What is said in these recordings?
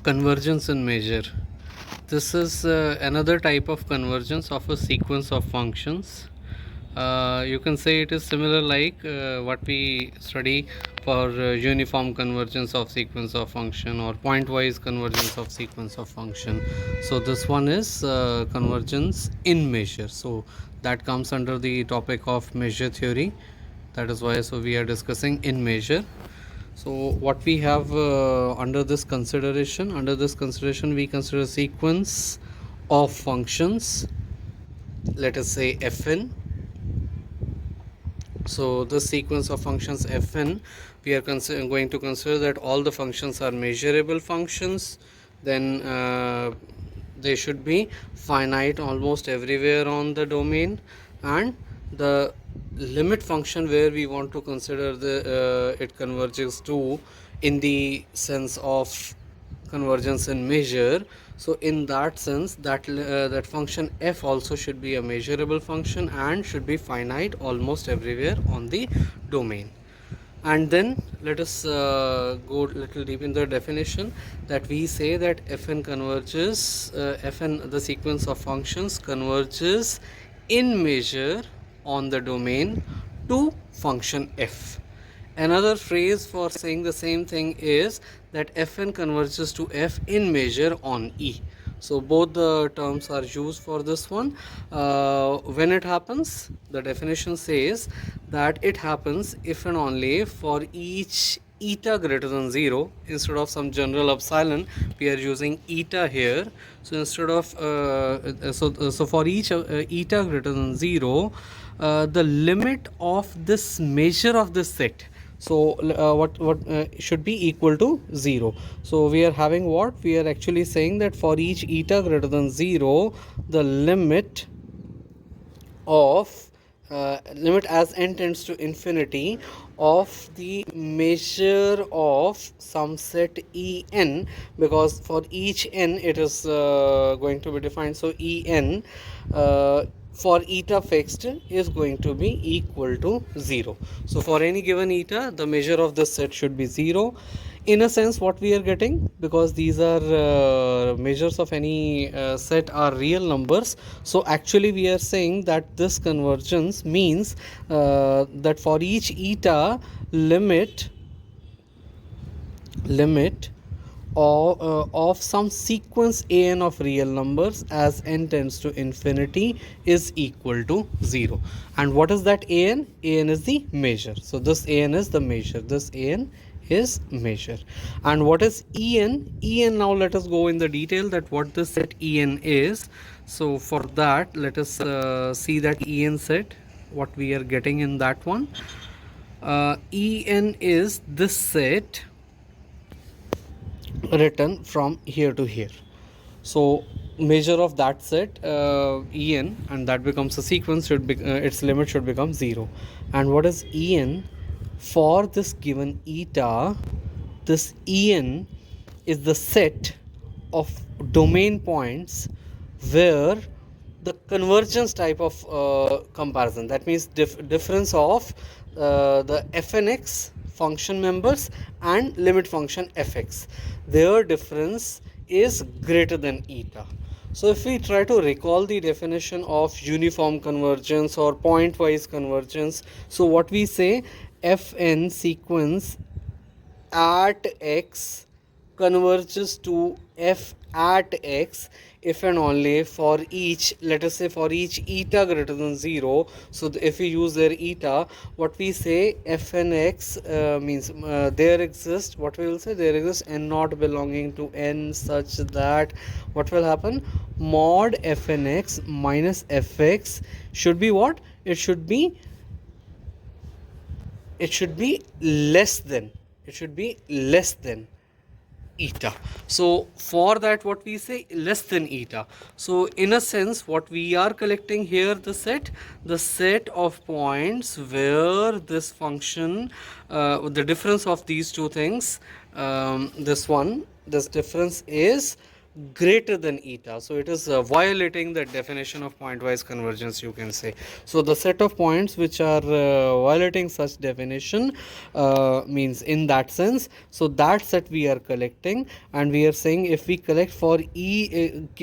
Convergence in measure. This is another type of convergence of a sequence of functions. You can say it is similar like what we study for uniform convergence of sequence of function or pointwise convergence of sequence of function. So this one is convergence in measure. So that comes under the topic of measure theory. That is why we are discussing in measure. So what we have under this consideration we consider sequence of functions, let us say fn. So the sequence of functions fn, we are going to consider that all the functions are measurable functions. Then they should be finite almost everywhere on the domain, and the limit function where we want to consider the it converges to in the sense of convergence in measure. So in that sense, that function f also should be a measurable function and should be finite almost everywhere on the domain. And then let us go a little deep in the definition, that we say that fn converges, fn, the sequence of functions, converges in measure on the domain to function f. Another phrase for saying the same thing is that fn converges to f in measure on E. So both the terms are used for this one. When it happens, the definition says that it happens if and only for each eta greater than 0. Instead of some general epsilon, we are using eta here. So instead of so for each eta greater than 0, the limit of this measure of this set, so what should be equal to 0. So we are having what we are actually saying, that for each eta greater than 0, the limit of limit as n tends to infinity of the measure of some set En, because for each n it is going to be defined. So En for eta fixed is going to be equal to 0. So for any given eta, the measure of this set should be 0. In a sense, what we are getting, because these are measures of any set are real numbers, so actually we are saying that this convergence means that for each eta, limit of some sequence an of real numbers as n tends to infinity is equal to 0. And what is that an? An is the measure. So this an is the measure. This an is measure. And what is En? En, now let us go in the detail that what this set En is. So for that, let us see that En set, what we are getting in that one. En is this set written from here to here. So measure of that set En, and that becomes a sequence, should be its limit should become 0. And what is En? For this given eta, this En is the set of domain points where the convergence type of comparison, that means difference of the fnx function members and limit function fx, their difference is greater than eta. So if we try to recall the definition of uniform convergence or pointwise convergence, so what we say, fn sequence at x converges to f at x if and only for each, let us say for each eta greater than 0. So if we use their eta, what we say, fnx means there exists, what we will say, there exists n not belonging to n such that what will happen, mod fnx minus fx should be what? It should be less than eta. So for that, what we say, less than eta. So in a sense, what we are collecting here, the set of points where this function, the difference of these two things, this difference is greater than eta. So it is violating the definition of pointwise convergence, you can say. So the set of points which are violating such definition means in that sense. So that set we are collecting, and we are saying if we collect for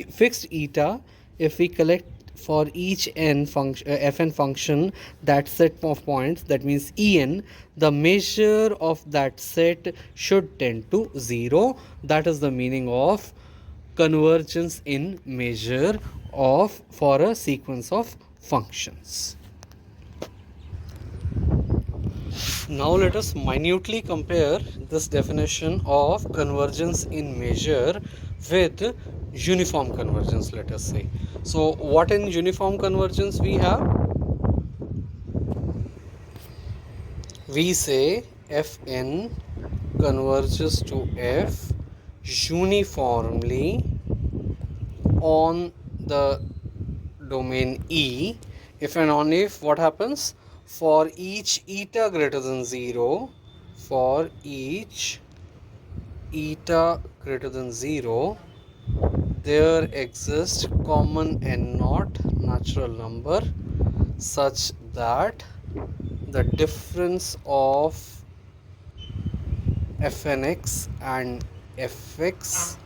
fixed eta, if we collect for each n function fn function that set of points, that means en, the measure of that set should tend to 0. That is the meaning of convergence in measure of for a sequence of functions. Now let us minutely compare this definition of convergence in measure with uniform convergence, let us say. So what in uniform convergence we have? We say Fn converges to F uniformly on the domain E if and only if what happens? For each eta greater than 0, for each eta greater than 0, there exists common n naught natural number such that the difference of fnx and fx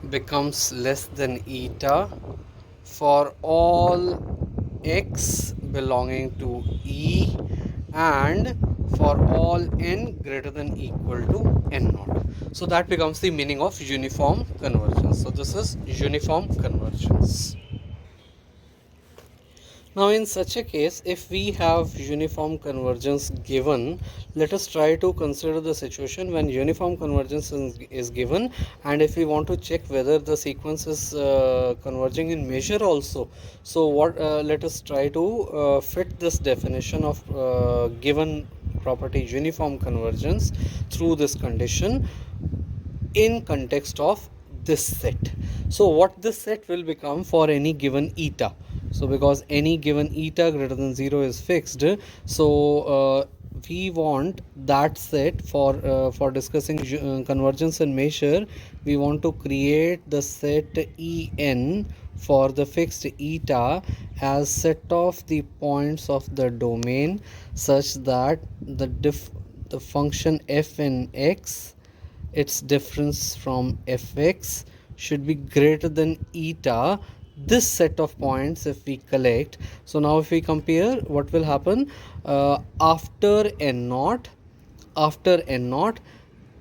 becomes less than eta for all x belonging to E and for all n greater than equal to n naught. So that becomes the meaning of uniform convergence. So this is uniform convergence. Now in such a case, if we have uniform convergence given, let us try to consider the situation when uniform convergence is given, and if we want to check whether the sequence is converging in measure also. So what let us try to fit this definition of given property uniform convergence through this condition in context of this set. So what this set will become for any given eta. So because any given eta greater than 0 is fixed, so we want that set for discussing convergence and measure. We want to create the set En for the fixed eta as set of the points of the domain such that the function fnx, its difference from fx, should be greater than eta. This set of points if we collect. So now if we compare, what will happen after n naught,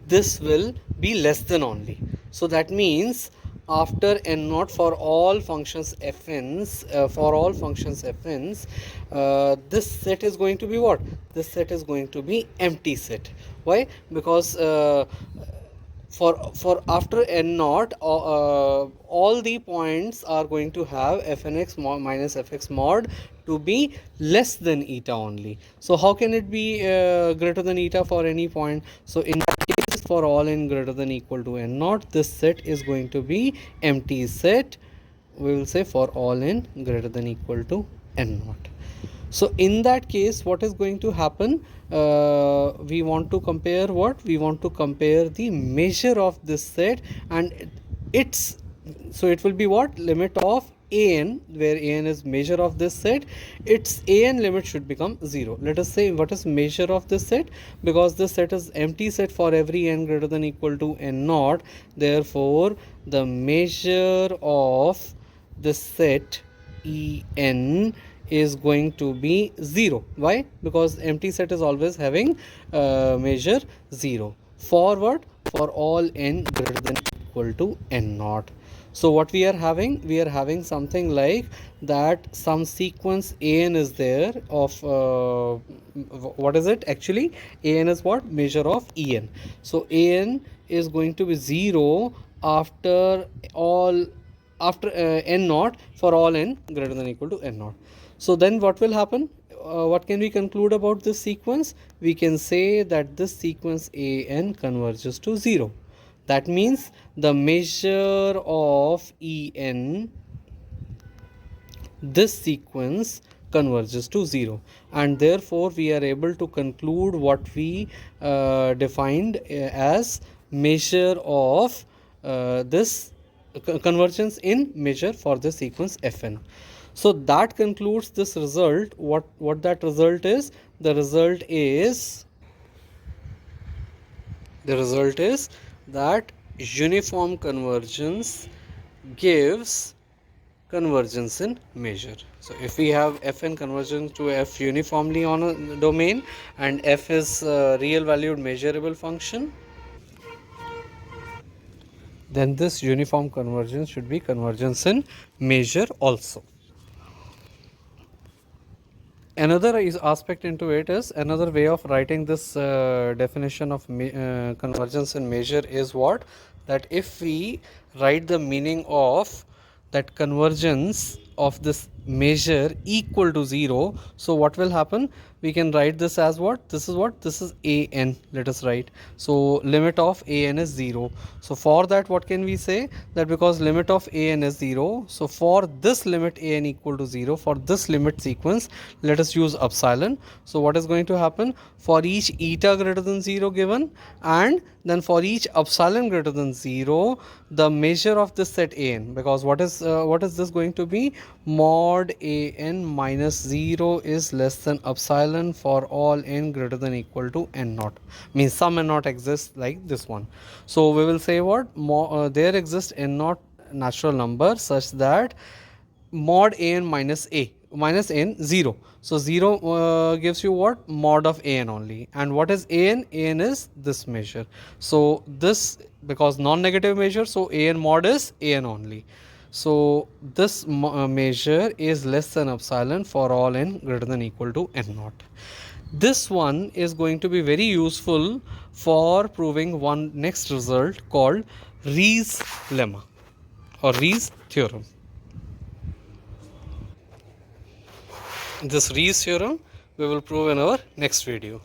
this will be less than only. So that means after n naught for all functions fn's, this set is going to be what? This set is going to be empty set. Why? Because for after n naught, all the points are going to have fnx minus fx mod to be less than eta only. So how can it be greater than eta for any point? So in that case, for all n greater than equal to n naught, this set is going to be empty set. We will say for all n greater than equal to n naught. So in that case, what is going to happen? We want to compare what? We want to compare the measure of this set, and its, so it will be what? Limit of an, where an is measure of this set, its an limit should become 0. Let us say what is measure of this set, because this set is empty set for every n greater than equal to n naught. Therefore the measure of the set En is going to be 0. Why? Because empty set is always having measure 0. For what? For all n greater than equal to n naught. So what we are having? We are having something like that some sequence an is there of what is it actually? An is what? Measure of En. So an is going to be 0 after n naught for all n greater than equal to n naught. So then what will happen? What can we conclude about this sequence? We can say that this sequence an converges to 0. That means the measure of En, this sequence converges to 0, and therefore we are able to conclude what we defined as measure of this convergence in measure for the sequence fn. So that concludes this result. What that result is? The result is that uniform convergence gives convergence in measure. So if we have fn convergence to f uniformly on a domain and f is real valued measurable function, then this uniform convergence should be convergence in measure also. Another aspect into it is, another way of writing this definition of convergence in measure is what? That if we write the meaning of that convergence of this measure equal to 0, so what will happen? We can write this as what? This is an, let us write. So limit of an is 0. So for that, what can we say? That because limit of an is 0, so for this limit an equal to 0, for this limit sequence, let us use epsilon. So what is going to happen? For each eta greater than 0 given, and then for each epsilon greater than 0, the measure of this set an, because what is this going to be? Mod an minus 0 is less than epsilon for all n greater than equal to n naught, means some n naught exists like this one. So we will say what? There exists n naught natural number such that mod an minus n 0. So 0 gives you what? Mod of an only. And what is an? An is this measure. So this, because non-negative measure, so an mod is an only. So this measure is less than epsilon for all n greater than equal to n naught. This one is going to be very useful for proving one next result called Rees lemma or Rees theorem. This Rees theorem we will prove in our next video.